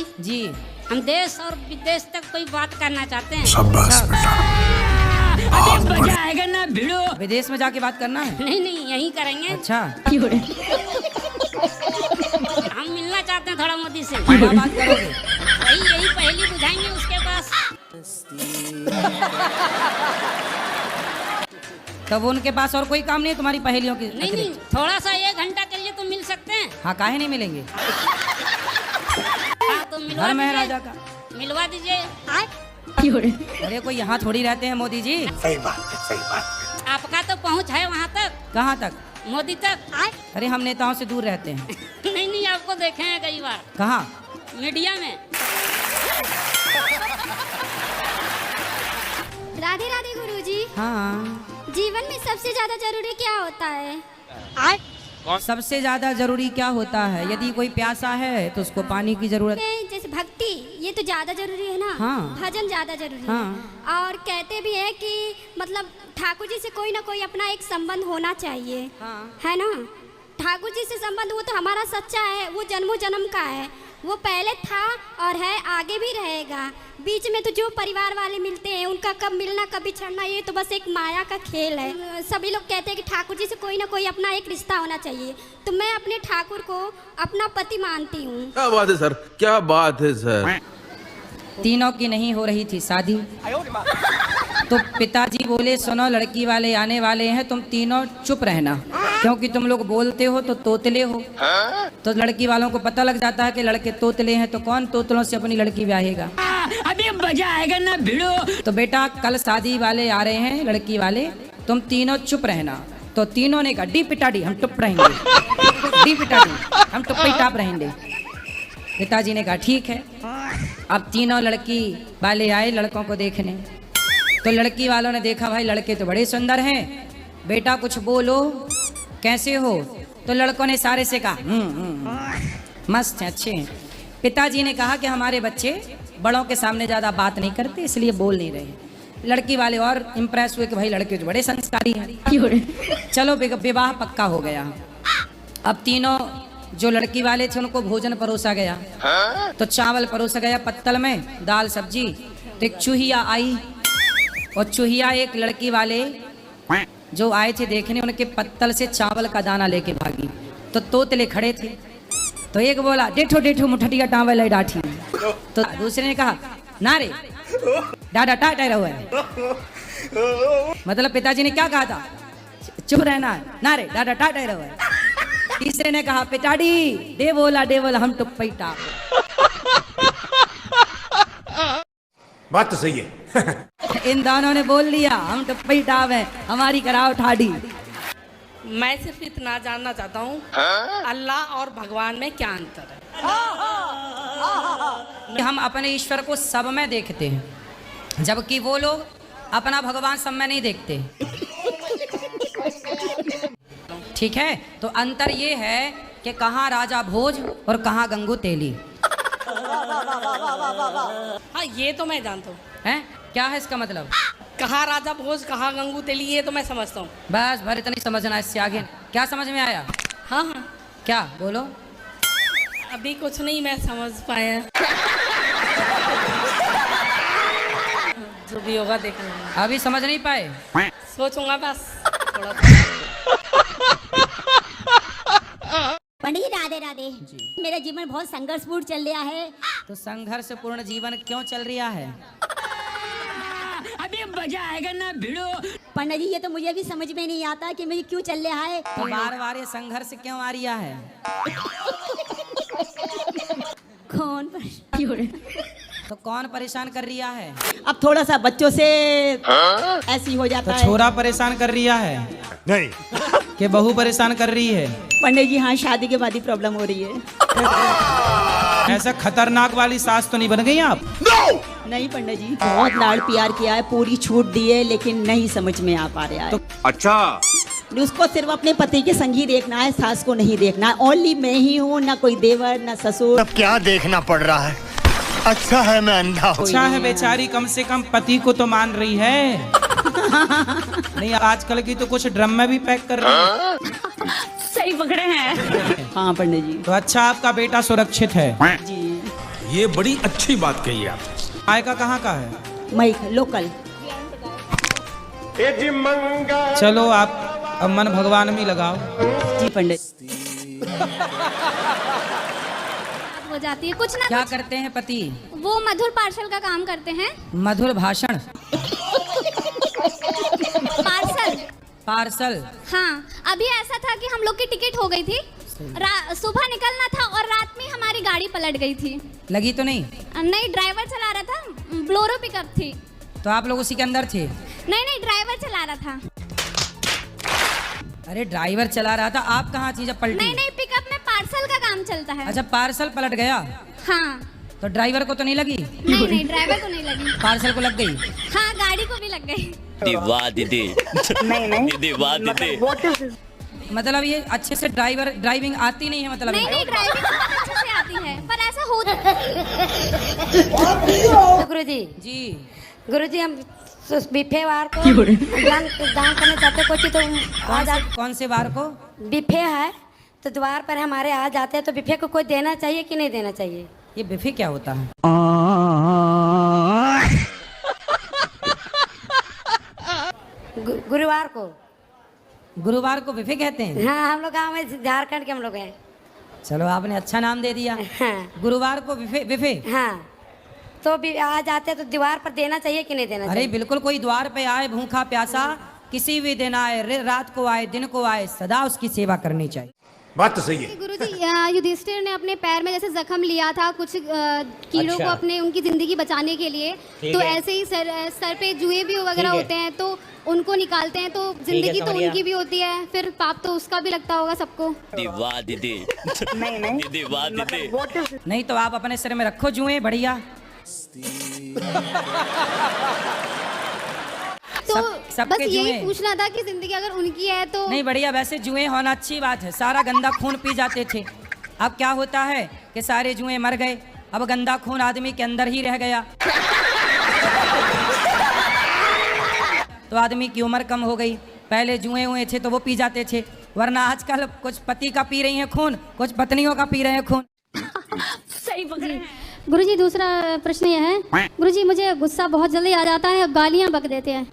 जी जी। हम देश और विदेश तक कोई बात करना चाहते हैं। शाबाश बेटा। अभी मजा आएगा ना भिड़ो। विदेश में जाके बात करना है? नहीं नहीं, यहीं करेंगे। अच्छा, हम मिलना चाहते हैं थोड़ा मोदी से। क्या बात करोगे? यही पहेली बुझाएंगे उसके पास। तब उनके पास और कोई काम नहीं है तुम्हारी पहेलियों की? नहीं नहीं, थोड़ा सा 1 घंटा के लिए तो मिल सकते हैं। हाँ, काहे नहीं मिलेंगे? हाँ तो मिलवा घर में है दीजिए। राजा का। मिलवा दीजिए। अरे कोई यहाँ थोड़ी रहते हैं मोदी जी। सही बात है, सही बात है। आपका तो पहुंच है वहाँ तक, कहाँ तक? मोदी तक। अरे हम नेताओं से दूर रहते हैं। नहीं नहीं, आपको देखे हैं कई बार कहाँ? मीडिया में। राधे राधे गुरुजी। हाँ, जीवन में सबसे ज्यादा जरूरी क्या होता है? सबसे ज्यादा जरूरी क्या होता है? यदि कोई प्यासा है तो उसको पानी की जरूरत। जैसे भक्ति, ये तो ज्यादा जरूरी है ना। हाँ। भजन ज्यादा जरूरी हाँ। है। और कहते भी है कि मतलब ठाकुर जी से कोई ना कोई अपना एक संबंध होना चाहिए। हाँ। है ना? ठाकुर जी से संबंध वो तो हमारा सच्चा है, वो जन्मों जन्म का है। वो पहले था और है, आगे भी रहेगा। बीच में तो जो परिवार वाले मिलते हैं उनका कब मिलना कब बिछड़ना, ये तो बस एक माया का खेल है। सभी लोग कहते हैं कि ठाकुर जी से कोई ना कोई अपना एक रिश्ता होना चाहिए। तो मैं अपने ठाकुर को अपना पति मानती हूँ। क्या बात है सर, क्या बात है सर। तीनों की नहीं हो रही थी शादी, तो पिताजी बोले सुनो लड़की वाले आने वाले हैं, तुम तीनों चुप रहना, क्योंकि तुम लोग बोलते हो तो तोतले हो। तो लड़की वालों को पता लग जाता है कि लड़के तोतले हैं, तो कौन तोतलों से अपनी लड़की ब्याहेगा? अभी मजा आएगा ना भिड़ो। तो बेटा कल शादी वाले आ रहे हैं, लड़की वाले, तुम तीनों चुप रहना। तो तीनों ने कहा डी पिटाडी हम चुप रहेंगे, डी पिटाडी हम चुप ही टाप रहेंगे। पिताजी ने कहा ठीक है। अब तीनों लड़की वाले आए लड़कों को देखने, तो लड़की वालों ने देखा भाई लड़के तो बड़े सुंदर हैं, बेटा कुछ बोलो कैसे हो? तो लड़कों ने सारे से कहा मस्त हैं, अच्छे हैं। पिताजी ने कहा कि हमारे बच्चे बड़ों के सामने ज़्यादा बात नहीं करते, इसलिए बोल नहीं रहे। लड़की वाले और इम्प्रेस हुए कि भाई लड़के तो बड़े संस्कारी हैं। चलो विवाह पक्का हो गया। अब तीनों जो लड़की वाले थे उनको भोजन परोसा गया। तो चावल परोसा गया पत्तल में, दाल सब्जी। तो एक चूहिया आई, और चूहिया एक लड़की वाले जो आए थे देखने, उनके पत्तल से चावल का दाना लेके भागी। तो तोतले खड़े थे, तो एक बोला डेठो डेठो मुठटिया टावल डाठी। तो दूसरे ने कहा ना रे डाडा टाटा रहो है। मतलब पिताजी ने क्या कहा था? चुप रहना, ना रे डाडा टाटा रहो है। तीसरे ने कहा पिताड़ी डे बोला हम टुप पैटा। बात तो सही है। इन दोनों ने बोल लिया हम टुप पैटाव है, हमारी कराओ ठाडी। मैं सिर्फ इतना जानना चाहता हूँ, अल्लाह और भगवान में क्या अंतर है? हम अपने ईश्वर को सब में देखते हैं, जबकि वो लोग अपना भगवान सब में नहीं देखते। ठीक है, तो अंतर ये है कि कहाँ राजा भोज और कहाँ गंगू तेली। हाँ ये तो मैं जानता हूँ। हैं? क्या है इसका मतलब? कहाँ राजा भोज कहाँ गंगू तेली, ये तो मैं समझता हूँ। बस भर इतना ही समझना, इससे आगे क्या समझ में आया? हाँ हाँ, क्या बोलो? अभी कुछ नहीं मैं समझ पाया, जो भी होगा देख लेंगे। अभी समझ नहीं पाए? सोचूंगा बस थोड़ा। पंडित जी राधे राधे। मेरा जीवन बहुत संघर्षपूर्ण चल रहा है। तो संघर्ष पूर्ण जीवन क्यों चल रहा है? अभी मजा आएगा ना भिड़ो। पंडित जी ये तो मुझे भी समझ में नहीं आता कि मुझे क्यों चल रहा है। तो बार बार ये संघर्ष क्यों आ रहा है? कौन तो कौन परेशान कर रहा है? अब थोड़ा सा बच्चों से ऐसी हो जाता है। छोरा परेशान कर रहा है नहीं, कि बहू परेशान कर रही है? पंडित जी हाँ, शादी के बाद ही प्रॉब्लम हो रही है। ऐसा खतरनाक वाली सास तो नहीं बन गई आप? नहीं पंडित जी, बहुत लाड़ प्यार किया है, पूरी छूट दी है, लेकिन नहीं समझ में आ पा रहा है। अच्छा, उसको सिर्फ अपने पति के संग ही देखना है, सास को नहीं देखना है। ओनली मैं ही हूँ, ना कोई देवर ना ससुर। अब क्या देखना पड़ रहा है? अच्छा है मैं अंधा हूँ। अच्छा है बेचारी कम से कम पति को तो मान रही है। नहीं आजकल की तो कुछ ड्रम में भी पैक कर रही है। सही पकड़े हैं। हाँ पंडित जी। तो अच्छा आपका बेटा सुरक्षित है? जी। ये बड़ी अच्छी बात कही आप। मायका कहाँ का है? मई लोकल। चलो आप अब मन भगवान में लगाओ। जी पंडित। हो जाती है कुछ ना क्या कुछ। करते हैं पति? वो मधुर पार्सल का काम करते हैं। मधुर भाषण। पार्सल। पार्सल। हाँ, अभी ऐसा था कि हम लोग की टिकट हो गई थी, सुबह निकलना था और रात में हमारी गाड़ी पलट गई थी। लगी तो नहीं? नहीं, ड्राइवर चला रहा था, ब्लोरो पिकअप थी। तो आप लोग उसी के अंदर थे? नहीं, ड्राइवर चला रहा था। अरे ड्राइवर चला रहा था, आप कहाँ थी जब पलटी? नहीं, पिकअप में पार्सल का काम चलता है। अच्छा, पार्सल पलट गया। हाँ। तो ड्राइवर को तो नहीं लगी? नहीं, ड्राइवर को नहीं लगी। पार्सल को लग गई? हाँ, गाड़ी को भी लग गई। वाह दीदी। दीदी वाह दीदी। मतलब ये अच्छे से ड्राइविंग आती नहीं है मतलब? नहीं, ड्राइविंग बहुत अच्छे से आती है, पर ऐसा होता। गुरुजी जी, गुरुजी हम बिफे वार को दान करना चाहते, कुछ तो कौन से वार को? बिफे है तो द्वार पर हमारे आ जाते हैं, तो बिफे को कोई देना चाहिए कि नहीं देना चाहिए? ये बिफे क्या होता है? गुरुवार को। गुरुवार को बिफे कहते हैं? हाँ, हम लोग गाँव में झारखंड के हम लोग हैं। चलो आपने अच्छा नाम दे दिया। हाँ। गुरुवार को बिफे। हाँ, तो भी आ जाते तो दीवार पर देना चाहिए कि नहीं देना चाहिए? अरे बिल्कुल, कोई द्वार पे आए भूखा प्यासा, किसी भी दिन आए, रात को आए, दिन को आए, सदा उसकी सेवा करनी चाहिए। बात तो सही है। गुरुजी, युधिष्ठिर ने अपने पैर में जैसे जख्म लिया था कुछ कीड़ों को अपने उनकी जिंदगी बचाने के लिए, तो ऐसे ही सर पे जुए भी वगैरह होते हैं, तो उनको निकालते हैं, तो जिंदगी तो उनकी भी होती है, फिर पाप तो उसका भी लगता होगा सबको। वाह दीदी। दीदी वाह दीदी। नहीं तो आप अपने सिर में रखो जुए, बढ़िया। तो बस यही जुए पूछना था कि जिंदगी अगर उनकी है तो नहीं, बढ़िया। वैसे जुए होना अच्छी बात है, सारा गंदा खून पी जाते थे। अब क्या होता है कि सारे जुए मर गए, अब गंदा खून आदमी के अंदर ही रह गया, तो आदमी की उम्र कम हो गई। पहले जुए हुए थे तो वो पी जाते थे, वरना आजकल कुछ पति का पी रही हैं खून, कुछ पत्नियों का पी रहे हैं खून। सही पकड़े। गुरुजी, दूसरा प्रश्न यह है, गुरुजी मुझे गुस्सा बहुत जल्दी आ जाता है, गालियां बक देते हैं।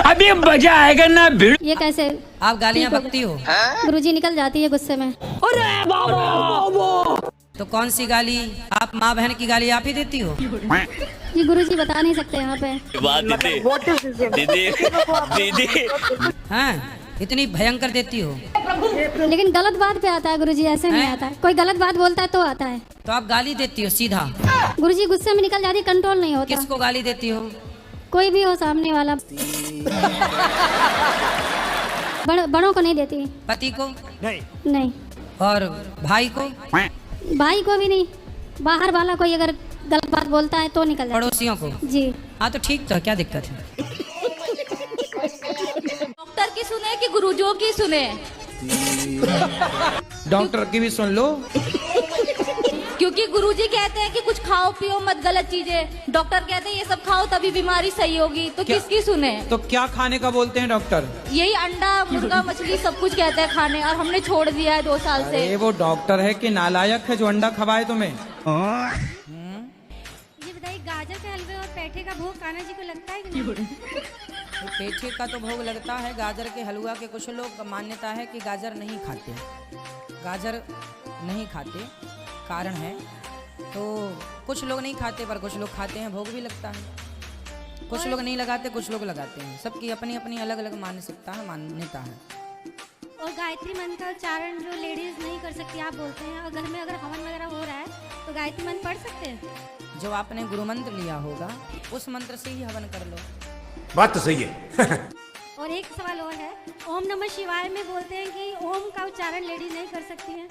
अभी मजा आएगा ना भिड़ो। ये कैसे? आप गालियां बकती हो? गुरुजी, निकल जाती है गुस्से में। अरे बाबा। तो कौन सी गाली? आप माँ बहन की गाली आप ही देती हो? जी गुरुजी, बता नहीं सकते यहाँ पे। वाह दीदी। दीदी दीदी। हाँ, इतनी भयंकर देती हो? लेकिन गलत बात पे आता है गुरुजी, ऐसे नहीं आता है। कोई गलत बात बोलता है तो आता है। तो आप गाली देती हो सीधा? गुरुजी, गुस्से में निकल जाती, कंट्रोल नहीं होता। किसको गाली देती हो? कोई भी हो सामने वाला। बड़ों को नहीं देती। पति को? नहीं। और भाई को? भाई को भी नहीं। बाहर वाला कोई अगर गलत बात बोलता है तो निकल जाता। पड़ोसियों को? जी। हाँ, तो ठीक, तो क्या दिक्कत है? डॉक्टर की सुने कि गुरुजों की सुने? डॉक्टर की भी सुन लो, क्योंकि गुरुजी कहते हैं कि कुछ खाओ पियो मत गलत चीजें, डॉक्टर कहते हैं ये सब खाओ तभी बीमारी सही होगी, तो किसकी सुने? तो क्या खाने का बोलते हैं डॉक्टर? यही अंडा मुर्गा मछली सब कुछ कहते हैं खाने, और हमने छोड़ दिया है 2 साल से। ये वो डॉक्टर है कि नालायक है जो अंडा खवाए तुम्हें? ये बताइए, गाजर के हलवे और पेठे का भोग कान्हा जी को लगता है कि नहीं? तो पेठे का तो भोग लगता है, गाजर के हलवा के कुछ लोग मान्यता है कि गाजर नहीं खाते, गाजर नहीं खाते, कारण है तो कुछ लोग नहीं खाते पर कुछ लोग खाते हैं, भोग भी लगता है। कुछ लोग नहीं लगाते, कुछ लोग लगाते हैं, सबकी अपनी अपनी अलग अलग मान्यता है। और गायत्री मंत्र का उच्चारण जो लेडीज नहीं कर सकती, आप बोलते हैं, और घर में अगर हवन वगैरह हो रहा है तो गायत्री मंत्र पढ़ सकते हैं? जो आपने गुरु मंत्र लिया होगा उस मंत्र से ही हवन कर लो। बात तो सही है। और एक सवाल और है, ओम नमः शिवाय में बोलते हैं कि ओम का उच्चारण लेडीज नहीं कर सकती है।